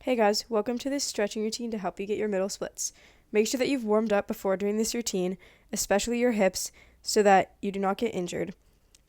Hey guys, welcome to this stretching routine to help you get your middle splits. Make sure that you've warmed up before doing this routine, especially your hips, so that you do not get injured.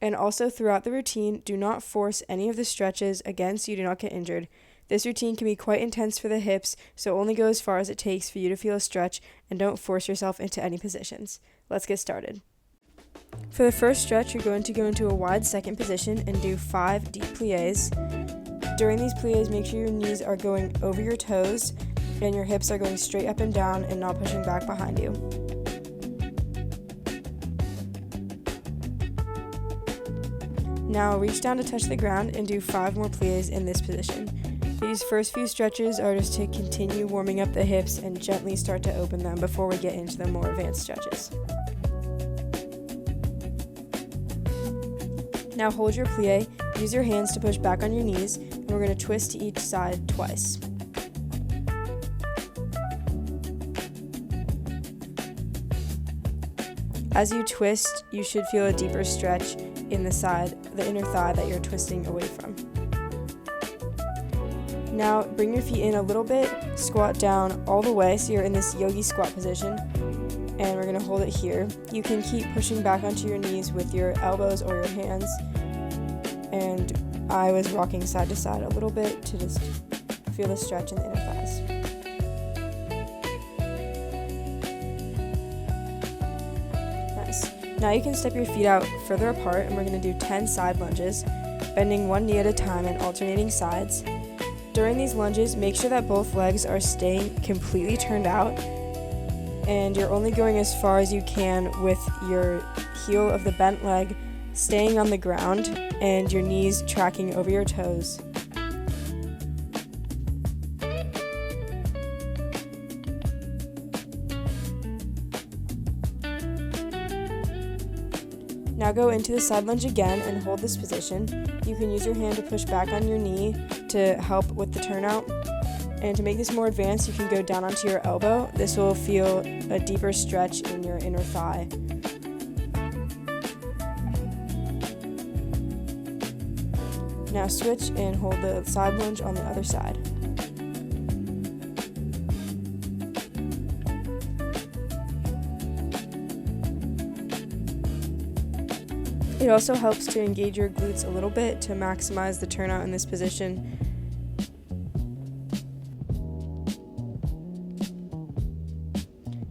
And also throughout the routine, do not force any of the stretches again so you do not get injured. This routine can be quite intense for the hips, so only go as far as it takes for you to feel a stretch and don't force yourself into any positions. Let's get started. For the first stretch, you're going to go into a wide second position and do 5 deep plies. During these plies, make sure your knees are going over your toes and your hips are going straight up and down and not pushing back behind you. Now reach down to touch the ground and do 5 more plies in this position. These first few stretches are just to continue warming up the hips and gently start to open them before we get into the more advanced stretches. Now hold your plie, use your hands to push back on your knees, and we're going to twist to each side twice. As you twist, you should feel a deeper stretch in the inner thigh that you're twisting away from. Now bring your feet in a little bit, squat down all the way so you're in this yogi squat position, and we're going to hold it here. You can keep pushing back onto your knees with your elbows or your hands, and I was rocking side to side a little bit to just feel the stretch in the inner thighs. Nice. Now you can step your feet out further apart, and we're going to do 10 side lunges, bending one knee at a time and alternating sides. During these lunges, make sure that both legs are staying completely turned out, and you're only going as far as you can with your heel of the bent leg staying on the ground and your knees tracking over your toes. Now go into the side lunge again and hold this position. You can use your hand to push back on your knee to help with the turnout. And to make this more advanced, you can go down onto your elbow. This will feel a deeper stretch in your inner thigh. Now switch and hold the side lunge on the other side. It also helps to engage your glutes a little bit to maximize the turnout in this position.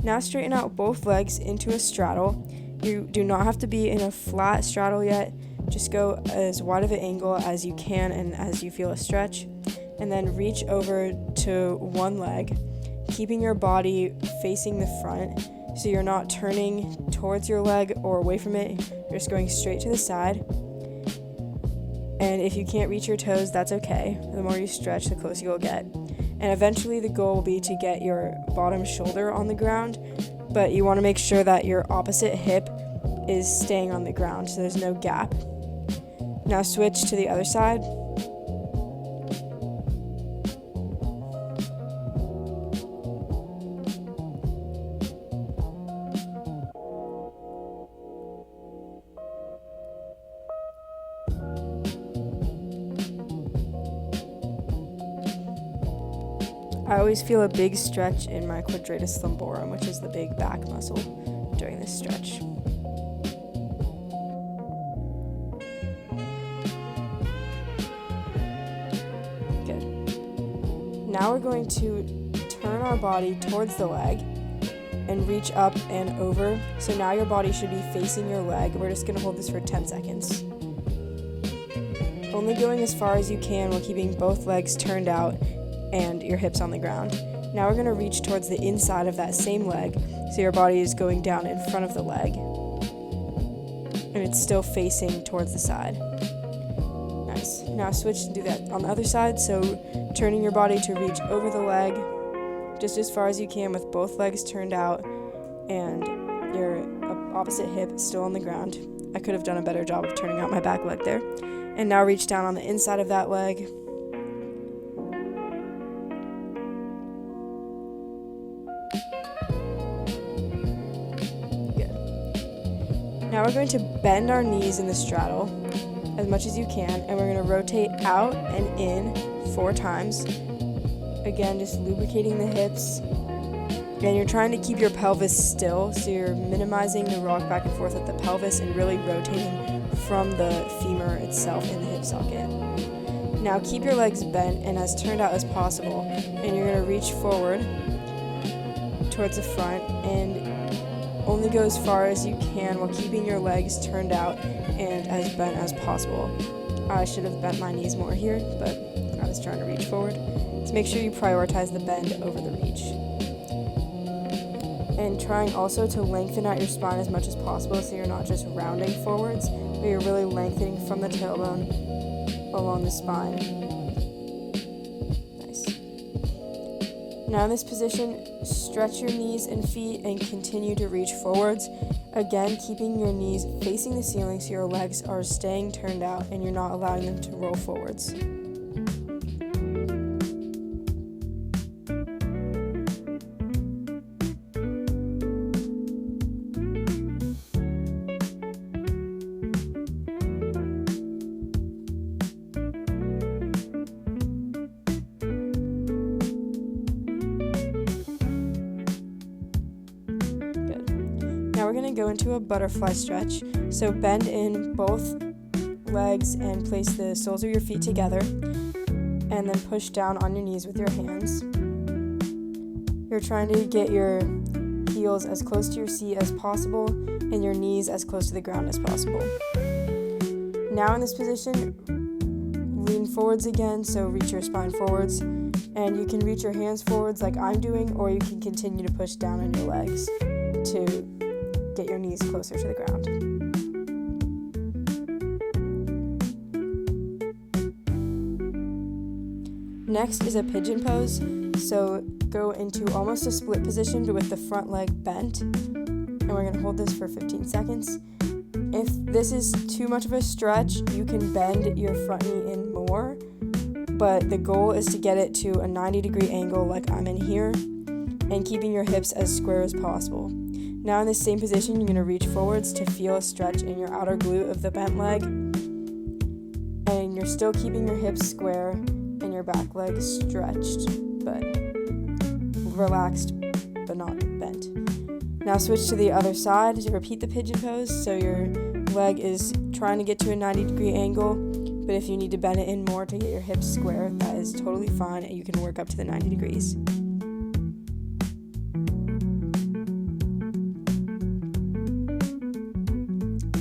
Now straighten out both legs into a straddle. You do not have to be in a flat straddle yet. Just go as wide of an angle as you can and as you feel a stretch. And then reach over to one leg, keeping your body facing the front so you're not turning towards your leg or away from it. You're just going straight to the side. And if you can't reach your toes, that's okay. The more you stretch, the closer you'll get. And eventually the goal will be to get your bottom shoulder on the ground, but you want to make sure that your opposite hip is staying on the ground so there's no gap. Now switch to the other side. I always feel a big stretch in my quadratus lumborum, which is the big back muscle during this stretch. Good. Now we're going to turn our body towards the leg and reach up and over. So now your body should be facing your leg. We're just going to hold this for 10 seconds. Only going as far as you can while keeping both legs turned out and your hips on the ground. Now we're going to reach towards the inside of that same leg, so your body is going down in front of the leg, and it's still facing towards the side. Nice. Now switch to do that on the other side, so turning your body to reach over the leg, just as far as you can with both legs turned out, and your opposite hip still on the ground. I could have done a better job of turning out my back leg there. And now reach down on the inside of that leg. Now we're going to bend our knees in the straddle as much as you can, and we're going to rotate out and in 4 times. again, just lubricating the hips. And you're trying to keep your pelvis still, so you're minimizing the rock back and forth of the pelvis and really rotating from the femur itself in the hip socket. Now keep your legs bent and as turned out as possible, and you're going to reach forward towards the front and only go as far as you can while keeping your legs turned out and as bent as possible. I should have bent my knees more here, but I was trying to reach forward. So make sure you prioritize the bend over the reach. And trying also to lengthen out your spine as much as possible so you're not just rounding forwards, but you're really lengthening from the tailbone along the spine. Nice. Now in this position, stretch your knees and feet and continue to reach forwards. Again, keeping your knees facing the ceiling so your legs are staying turned out and you're not allowing them to roll forwards. Now we're going to go into a butterfly stretch. So bend in both legs and place the soles of your feet together and then push down on your knees with your hands. You're trying to get your heels as close to your seat as possible and your knees as close to the ground as possible. Now in this position, lean forwards again, so reach your spine forwards, and you can reach your hands forwards like I'm doing, or you can continue to push down on your legs to get your knees closer to the ground. Next is a pigeon pose. So go into almost a split position but with the front leg bent. And we're going to hold this for 15 seconds. If this is too much of a stretch, you can bend your front knee in more. But the goal is to get it to a 90-degree angle like I'm in here and keeping your hips as square as possible. Now in this same position, you're going to reach forwards to feel a stretch in your outer glute of the bent leg. And you're still keeping your hips square and your back leg stretched, but relaxed, but not bent. Now switch to the other side to repeat the pigeon pose. So your leg is trying to get to a 90-degree angle, but if you need to bend it in more to get your hips square, that is totally fine, and you can work up to the 90 degrees.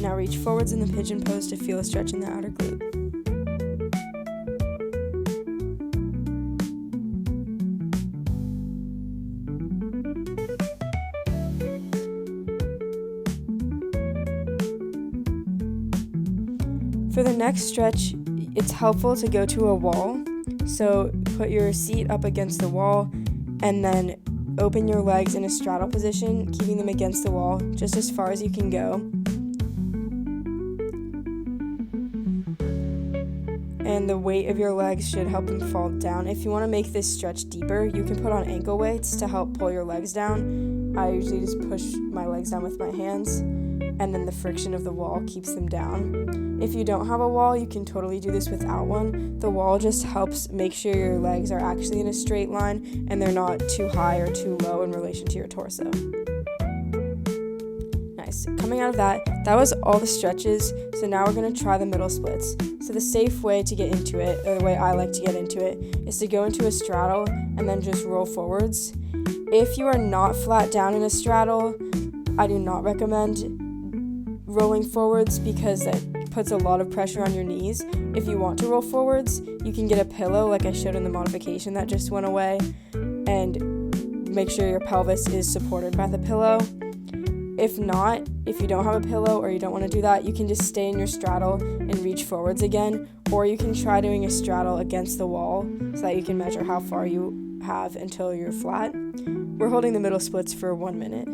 Now reach forwards in the pigeon pose to feel a stretch in the outer glute. For the next stretch, it's helpful to go to a wall. So put your seat up against the wall and then open your legs in a straddle position, keeping them against the wall just as far as you can go. And the weight of your legs should help them fall down. If you want to make this stretch deeper, you can put on ankle weights to help pull your legs down. I usually just push my legs down with my hands, and then the friction of the wall keeps them down. If you don't have a wall, you can totally do this without one. The wall just helps make sure your legs are actually in a straight line and they're not too high or too low in relation to your torso. Nice. Coming out of that was all the stretches. So now we're going to try the middle splits. So the safe way to get into it, or the way I like to get into it, is to go into a straddle and then just roll forwards. If you are not flat down in a straddle, I do not recommend rolling forwards because that puts a lot of pressure on your knees. If you want to roll forwards, you can get a pillow like I showed in the modification that just went away, and make sure your pelvis is supported by the pillow. If not, if you don't have a pillow or you don't want to do that, you can just stay in your straddle and reach forwards again, or you can try doing a straddle against the wall so that you can measure how far you have until you're flat. We're holding the middle splits for 1 minute.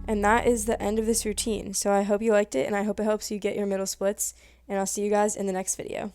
And that is the end of this routine. So I hope you liked it, and I hope it helps you get your middle splits, and I'll see you guys in the next video.